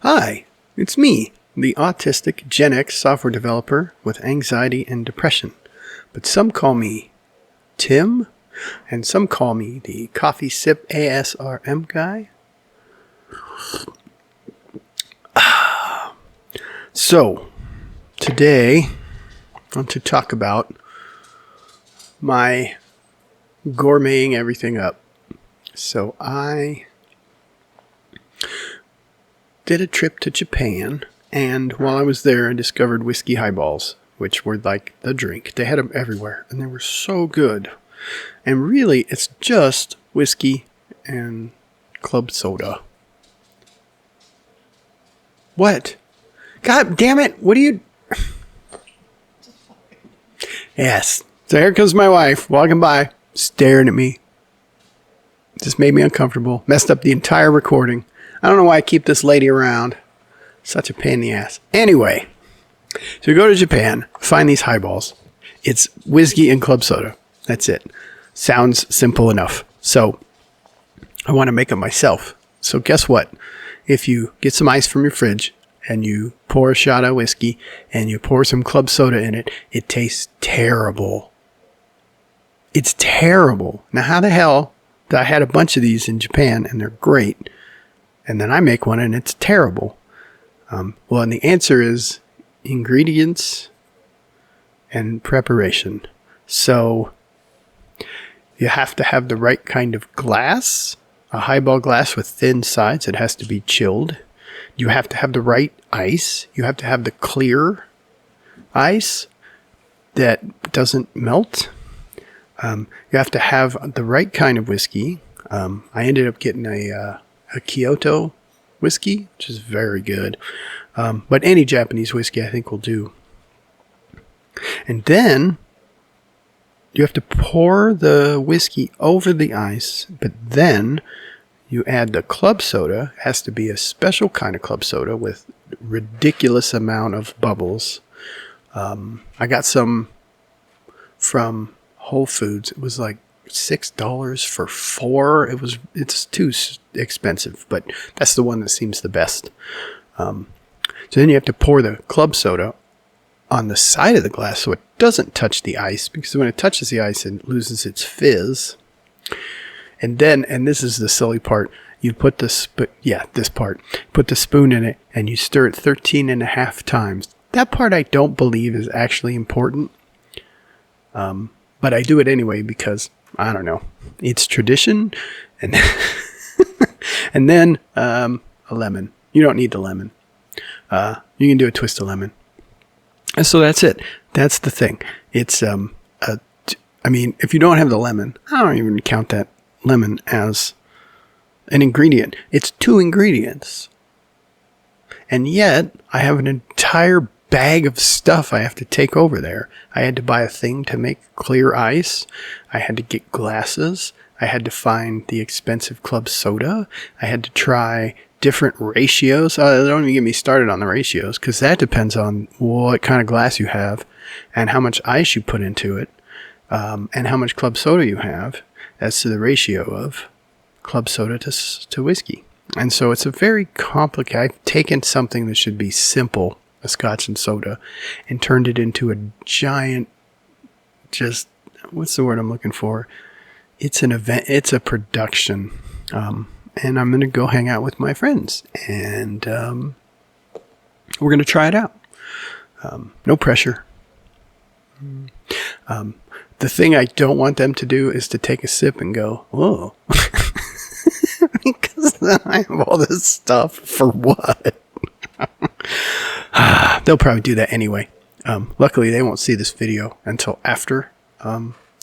Hi, it's me, the autistic Gen X software developer with anxiety and depression. But some call me Tim, and some call me the coffee sip ASRM guy. So, today I want to talk about my gourmeting everything up. So I did a trip to Japan, and while I was there, I discovered whiskey highballs, which were like the drink. They had them everywhere, and they were so good. And really, it's just whiskey and club soda. What? God damn it! What do you... Yes. So here comes my wife, walking by, staring at me. Just made me uncomfortable. Messed up the entire recording. I don't know why I keep this lady around. Such a pain in the ass. Anyway, so you go to Japan, find these highballs. It's whiskey and club soda. That's it. Sounds simple enough. So I want to make them myself. So guess what? If you get some ice from your fridge and you pour a shot of whiskey and you pour some club soda in it, it tastes terrible. It's terrible. Now, how the hell did I had a bunch of these in Japan and they're great, and then I make one and it's terrible? Well, and the answer is ingredients and preparation. So you have to have the right kind of glass, a highball glass with thin sides. It has to be chilled. You have to have the right ice. You have to have the clear ice that doesn't melt. You have to have the right kind of whiskey. I ended up getting a Kyoto whiskey, which is very good. But any Japanese whiskey I think will do. And then you have to pour the whiskey over the ice, but then you add the club soda. It has to be a special kind of club soda with ridiculous amount of bubbles. I got some from Whole Foods. It was like $6 for 4. It's too expensive, but that's the one that seems the best. So then you have to pour the club soda on the side of the glass so it doesn't touch the ice, because when it touches the ice, it loses its fizz. And then, and this is the silly part, you put this part, put the spoon in it and you stir it 13 and a half times. That part I don't believe is actually important. But I do it anyway because, I don't know, it's tradition. And and then a lemon. You don't need the lemon. You can do a twist of lemon. And so that's it. That's the thing. It's, I mean, if you don't have the lemon, I don't even count that lemon as an ingredient. It's 2 ingredients. And yet, I have an entire bag of stuff I have to take over there. I had to buy a thing to make clear ice. I had to get glasses. I had to find the expensive club soda. I had to try different ratios. Don't even get me started on the ratios, because that depends on what kind of glass you have and how much ice you put into it, and how much club soda you have as to the ratio of club soda to whiskey. And so it's a very complicated. I've taken something that should be simple, a scotch and soda, and turned it into a giant, just, what's the word I'm looking for? It's an event. It's a production. And I'm going to go hang out with my friends, and we're going to try it out. No pressure. The thing I don't want them to do is to take a sip and go, "Oh," because then I have all this stuff for what? They'll probably do that anyway. Luckily, they won't see this video until after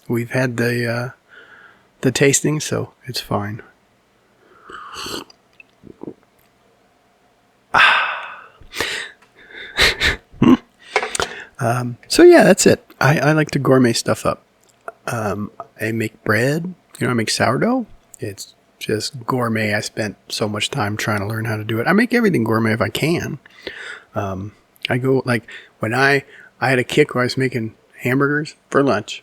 we've had the tasting, so it's fine. So yeah, that's it. I like to gourmet stuff up. I make bread. I make sourdough. It's just gourmet. I spent so much time trying to learn how to do it. I make everything gourmet if I can. I go, like, when I had a kick where I was making hamburgers for lunch.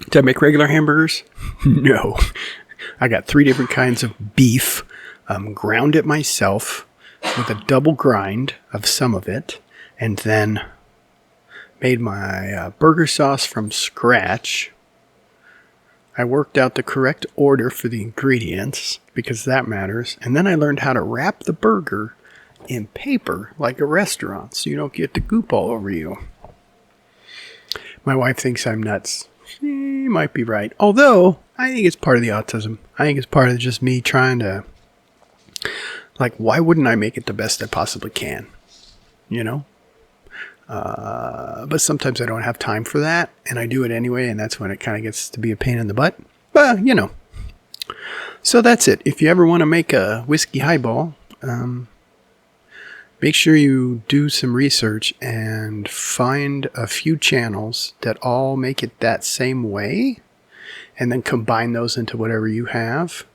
Did I make regular hamburgers? No. I got 3 different kinds of beef, ground it myself, with a double grind of some of it, and then made my burger sauce from scratch. I worked out the correct order for the ingredients because that matters. And then I learned how to wrap the burger in paper like a restaurant so you don't get the goop all over you. My wife thinks I'm nuts. She might be right. Although, I think it's part of the autism. I think it's part of just me trying to, like, why wouldn't I make it the best I possibly can? You know? But sometimes I don't have time for that, and I do it anyway, and that's when it kind of gets to be a pain in the butt. But, you know. So that's it. If you ever want to make a whiskey highball, make sure you do some research and find a few channels that all make it that same way, and then combine those into whatever you have.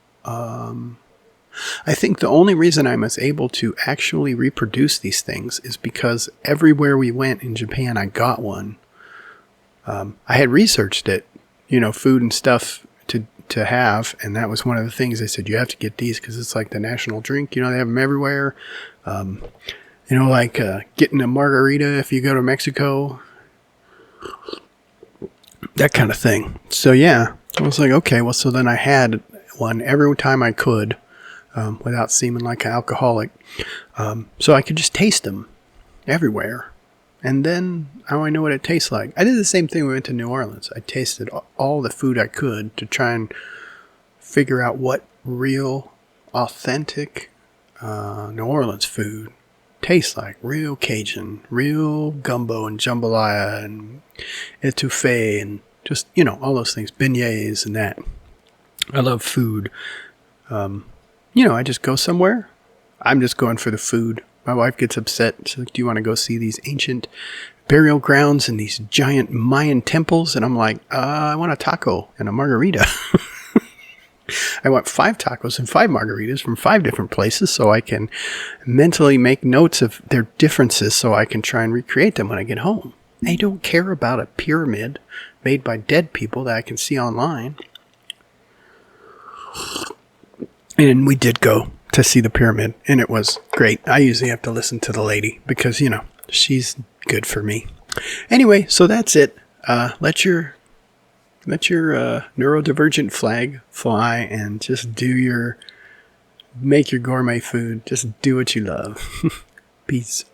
I think the only reason I was able to actually reproduce these things is because everywhere we went in Japan, I got one. I had researched it, food and stuff to have, and that was one of the things they said, you have to get these because it's like the national drink. They have them everywhere. Like getting a margarita if you go to Mexico. That kind of thing. So, yeah, I was like, okay, well, so then I had one every time I could. Without seeming like an alcoholic. So I could just taste them everywhere. And then now I know what it tastes like. I did the same thing when we went to New Orleans. I tasted all the food I could to try and figure out what real, authentic New Orleans food tastes like. Real Cajun, real gumbo and jambalaya and etouffee and just, all those things. Beignets and that. I love food. I just go somewhere. I'm just going for the food. My wife gets upset. She's like, do you want to go see these ancient burial grounds and these giant Mayan temples? And I'm like, I want a taco and a margarita. I want 5 tacos and 5 margaritas from 5 different places so I can mentally make notes of their differences so I can try and recreate them when I get home. I don't care about a pyramid made by dead people that I can see online. And we did go to see the pyramid, and it was great. I usually have to listen to the lady because, she's good for me. Anyway, so that's it. Let your neurodivergent flag fly and just make your gourmet food. Just do what you love. Peace.